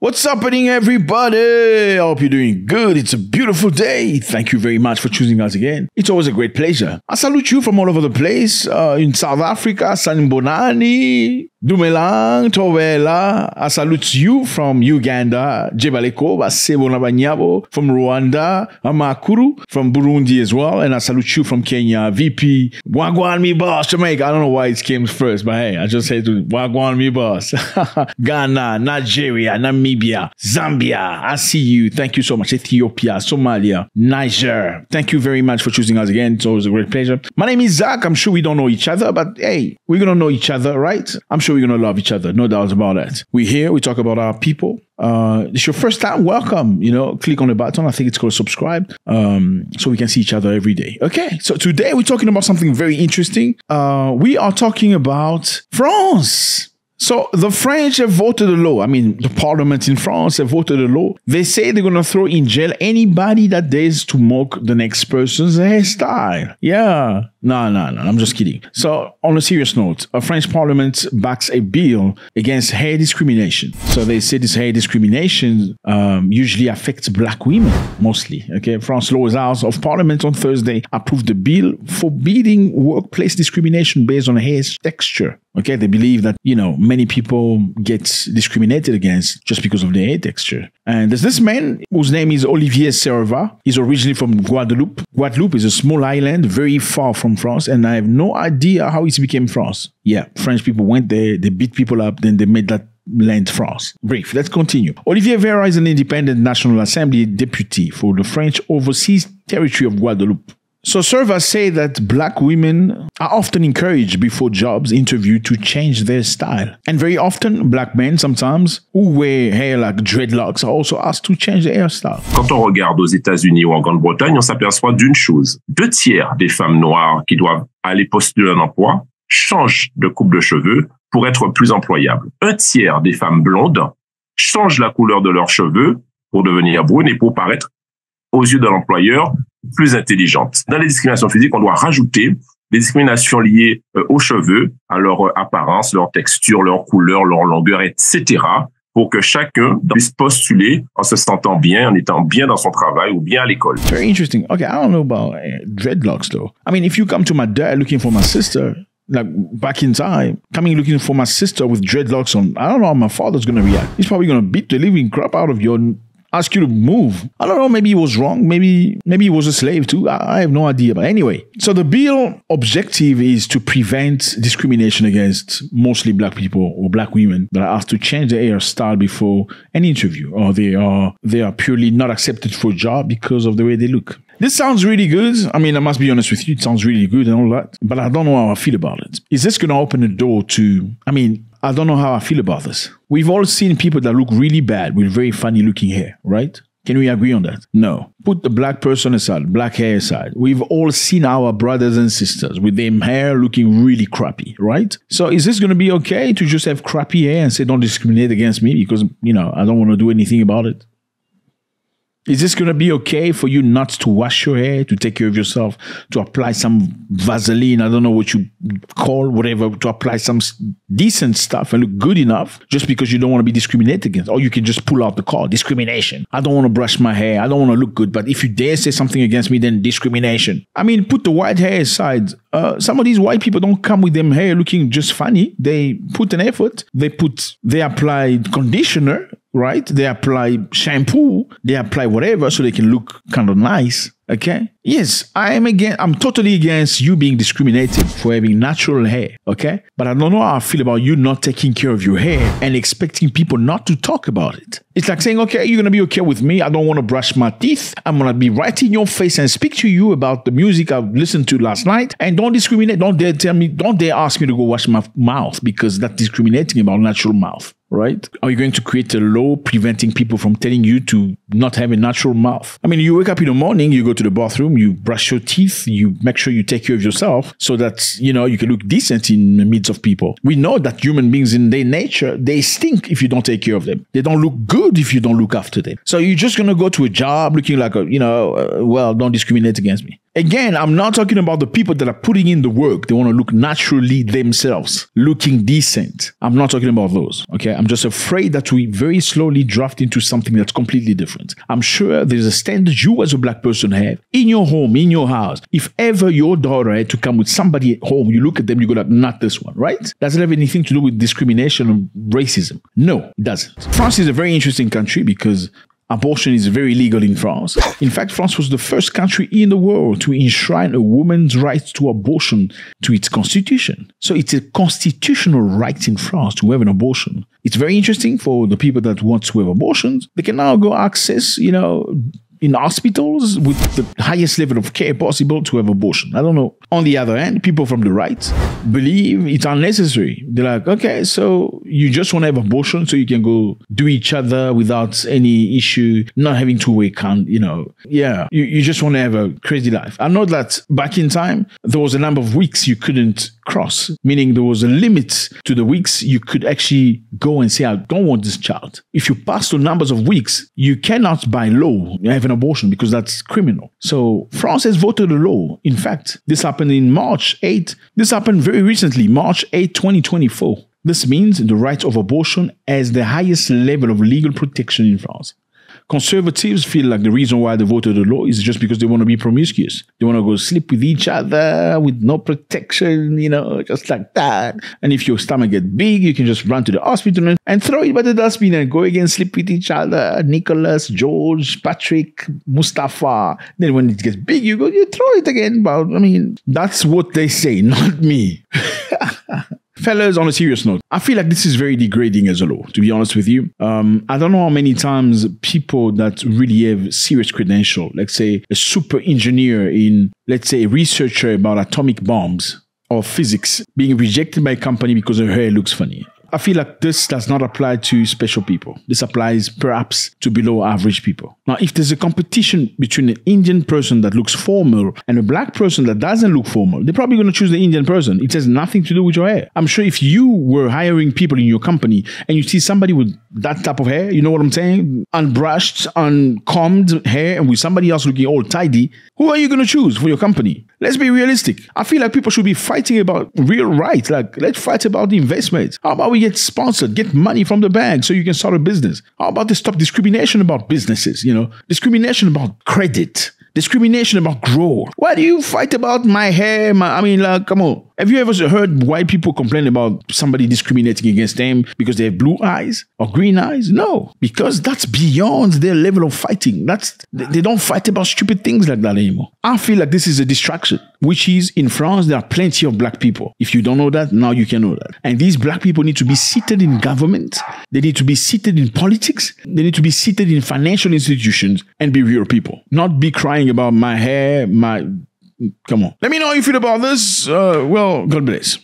What's happening, everybody? I hope you're doing good. It's a beautiful day. Thank you very much for choosing us again. It's always a great pleasure. I salute you from all over the place. In South Africa, Sanimbonani, Dumelang, Tovela. I salute you from Uganda, B.L.A.Ck, from Rwanda, Amakuru, from Burundi as well. And I salute you from Kenya, VP, Wagwan me boss, Jamaica. I don't know why it came first, but hey, I just said to Wagwan me boss. Ghana, Nigeria, Namibia, Zambia. I see you. Thank you so much. Ethiopia, Somalia, Niger. Thank you very much for choosing us again. It's always a great pleasure. My name is Zack. I'm sure we don't know each other, but hey, we're going to know each other, right? I'm sure we're going to love each other. No doubt about that. We're here. We talk about our people. It's your first time. Welcome. Click on the button. I think it's called subscribe. So we can see each other every day. Okay. So today we're talking about something very interesting. We are talking about France. So the French have voted a law. I mean, the parliament in France have voted a law. They say they're going to throw in jail anybody that dares to mock the next person's hairstyle. Yeah. No. I'm just kidding. So on a serious note, a French parliament backs a bill against hair discrimination. So they say this hair discrimination usually affects black women mostly. Okay. France Law's House of Parliament on Thursday approved a bill forbidding workplace discrimination based on hair texture. Okay, they believe that, many people get discriminated against just because of their hair texture. And there's this man whose name is Olivier Serva. He's originally from Guadeloupe. Guadeloupe is a small island very far from France, and I have no idea how it became France. Yeah, French people went there, they beat people up, then they made that land France. Brief, let's continue. Olivier Vera is an independent National Assembly deputy for the French overseas territory of Guadeloupe. So surveys say that black women are often encouraged before jobs interview to change their style. And very often, black men sometimes, who wear hair like dreadlocks, are also asked to change their hairstyle. Quand on regarde aux États-Unis ou en Grande-Bretagne, on s'aperçoit d'une chose. 2/3 des femmes noires qui doivent aller postuler un emploi changent de coupe de cheveux pour être plus employables. 1/3 des femmes blondes changent la couleur de leurs cheveux pour devenir brunes et pour paraître, aux yeux de l'employeur, plus intelligente. Dans les discriminations physiques, on doit rajouter des discriminations liées aux cheveux, à leur apparence, leur texture, leur couleur, leur longueur, etc., pour que chacun puisse postuler en se sentant bien, en étant bien dans son travail ou bien à l'école. Very interesting. Okay, I don't know about dreadlocks though. I mean, if you come to my dad looking for my sister, like back in time, coming looking for my sister with dreadlocks on, I don't know how my father's going to react. He's probably going to beat the living crap out of you, ask you to move. I don't know, maybe he was wrong. Maybe he was a slave too. I have no idea. But anyway, so the bill objective is to prevent discrimination against mostly black people or black women that are asked to change their hairstyle before an interview, or they are purely not accepted for a job because of the way they look. This sounds really good. I mean, I must be honest with you, it sounds really good and all that, but I don't know how I feel about it. Is this going to open the door to, I don't know how I feel about this. We've all seen people that look really bad with very funny looking hair, right? Can we agree on that? No. Put the black person aside, black hair aside. We've all seen our brothers and sisters with their hair looking really crappy, right? So is this going to be okay to just have crappy hair and say don't discriminate against me because, I don't want to do anything about it? Is this going to be okay for you not to wash your hair, to take care of yourself, to apply some Vaseline, I don't know what you call, whatever, to apply some decent stuff and look good enough just because you don't want to be discriminated against? Or you can just pull out the call, discrimination. I don't want to brush my hair. I don't want to look good. But if you dare say something against me, then discrimination. I mean, put the white hair aside. Some of these white people don't come with them hair looking just funny. They put an effort. They apply conditioner, right? They apply shampoo, they apply whatever so they can look kind of nice. Okay? Yes, I'm totally against you being discriminated for having natural hair. Okay? But I don't know how I feel about you not taking care of your hair and expecting people not to talk about it. It's like saying, okay, you're going to be okay with me. I don't want to brush my teeth. I'm going to be right in your face and speak to you about the music I've listened to last night. And don't discriminate. Don't dare ask me to go wash my mouth because that's discriminating about natural mouth. Right? Are you going to create a law preventing people from telling you to not have a natural mouth? I mean, you wake up in the morning, you go to the bathroom, you brush your teeth, you make sure you take care of yourself so that, you can look decent in the midst of people. We know that human beings in their nature, they stink if you don't take care of them. They don't look good if you don't look after them. So you're just going to go to a job looking like don't discriminate against me. Again, I'm not talking about the people that are putting in the work. They want to look naturally themselves, looking decent. I'm not talking about those, okay? I'm just afraid that we very slowly draft into something that's completely different. I'm sure there's a standard you as a black person have in your home, in your house. If ever your daughter had to come with somebody at home, you look at them, you go like, not this one, right? Doesn't have anything to do with discrimination or racism. No, it doesn't. France is a very interesting country because abortion is very legal in France. In fact, France was the first country in the world to enshrine a woman's right to abortion to its constitution. So it's a constitutional right in France to have an abortion. It's very interesting for the people that want to have abortions. They can now go access, in hospitals with the highest level of care possible to have abortion. I don't know. On the other hand, people from the right believe it's unnecessary. They're like, okay, so you just want to have abortion so you can go do each other without any issue, not having to wait, you just want to have a crazy life. I know that back in time, there was a number of weeks you couldn't cross, meaning there was a limit to the weeks you could actually go and say, I don't want this child. If you pass the numbers of weeks, you cannot by law have an abortion because that's criminal. So France has voted a law. In fact, this happened in March 8. This happened very recently, March 8, 2024. This means the right of abortion has the highest level of legal protection in France. Conservatives feel like the reason why they voted the law is just because they want to be promiscuous. They want to go sleep with each other with no protection, just like that. And if your stomach gets big, you can just run to the hospital and throw it by the dustbin and go again, sleep with each other. Nicholas, George, Patrick, Mustafa. Then when it gets big, you throw it again. But that's what they say, not me. Fellas, on a serious note, I feel like this is very degrading as a law, to be honest with you. I don't know how many times people that really have serious credential, let's say a super engineer in, let's say a researcher about atomic bombs or physics, being rejected by a company because her hair looks funny. I feel like this does not apply to special people. This applies perhaps to below average people. Now, if there's a competition between an Indian person that looks formal and a black person that doesn't look formal, they're probably going to choose the Indian person. It has nothing to do with your hair. I'm sure if you were hiring people in your company and you see somebody with that type of hair, you know what I'm saying? Unbrushed, uncombed hair, and with somebody else looking all tidy, who are you going to choose for your company? Let's be realistic. I feel like people should be fighting about real rights. Like, let's fight about the investment. How about we get sponsored, get money from the bank so you can start a business? How about they stop discrimination about businesses, discrimination about credit, discrimination about growth? Why do you fight about my hair? Come on. Have you ever heard white people complain about somebody discriminating against them because they have blue eyes or green eyes? No, because that's beyond their level of fighting. They don't fight about stupid things like that anymore. I feel like this is a distraction, which is in France, there are plenty of black people. If you don't know that, now you can know that. And these black people need to be seated in government. They need to be seated in politics. They need to be seated in financial institutions and be real people, not be crying about my hair, Come on. Let me know how you feel about this. God bless.